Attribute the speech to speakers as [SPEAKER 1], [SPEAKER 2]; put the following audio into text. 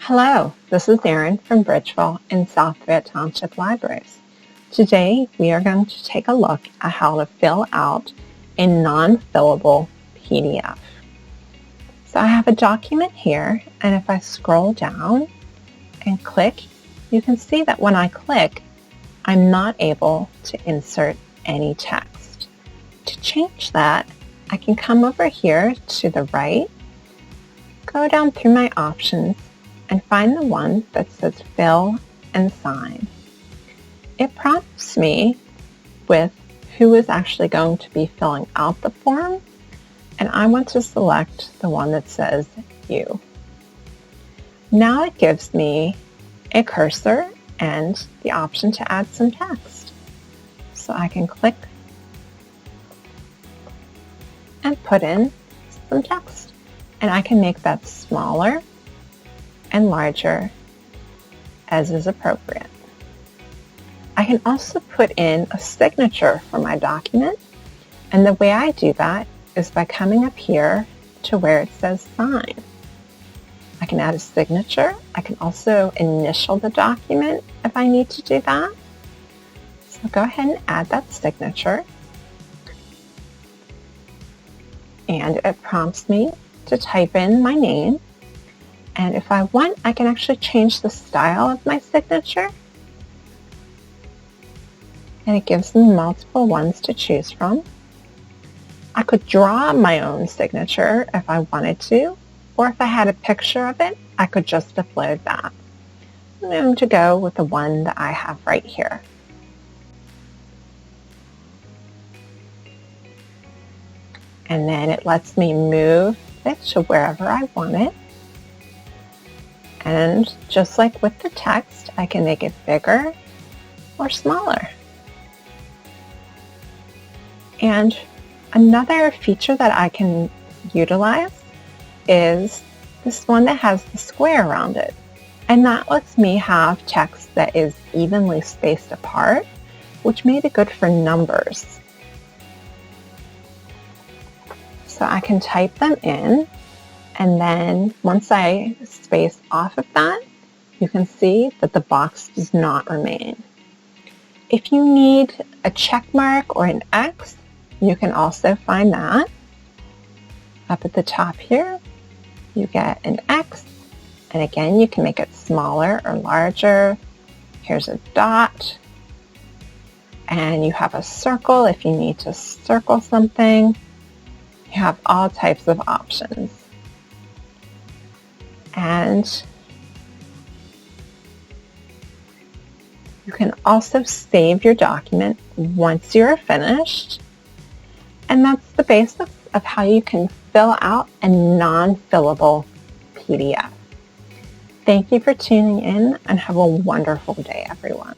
[SPEAKER 1] Hello, this is Erin from Bridgeville and South Fayette Township Libraries. Today we are going to take a look at how to fill out a non-fillable PDF. So I have a document here, and if I scroll down and click, you can see that when I click, I'm not able to insert any text. To change that, I can come over here to the right, go down through my options, and find the one that says Fill and Sign. It prompts me with who is actually going to be filling out the form, and I want to select the one that says You. Now it gives me a cursor and the option to add some text. So I can click and put in some text, and I can make that smaller and larger as is appropriate. I can also put in a signature for my document, and the way I do that is by coming up here to where it says Sign. I can add a signature. I can also initial the document if I need to do that. So go ahead and add that signature, and it prompts me to type in my name. And if I want, I can actually change the style of my signature. And it gives me multiple ones to choose from. I could draw my own signature if I wanted to, or if I had a picture of it, I could just upload that. I'm going to go with the one that I have right here. And then it lets me move it to wherever I want it. And just like with the text, I can make it bigger or smaller. And another feature that I can utilize is this one that has the square around it. And that lets me have text that is evenly spaced apart, which made it good for numbers. So I can type them in. And then once I space off of that, you can see that the box does not remain. If you need a check mark or an X, you can also find that. Up at the top here, you get an X. And again, you can make it smaller or larger. Here's a dot. And you have a circle if you need to circle something. You have all types of options. And you can also save your document once you're finished. And that's the basics of how you can fill out a non-fillable PDF. Thank you for tuning in, and have a wonderful day, everyone.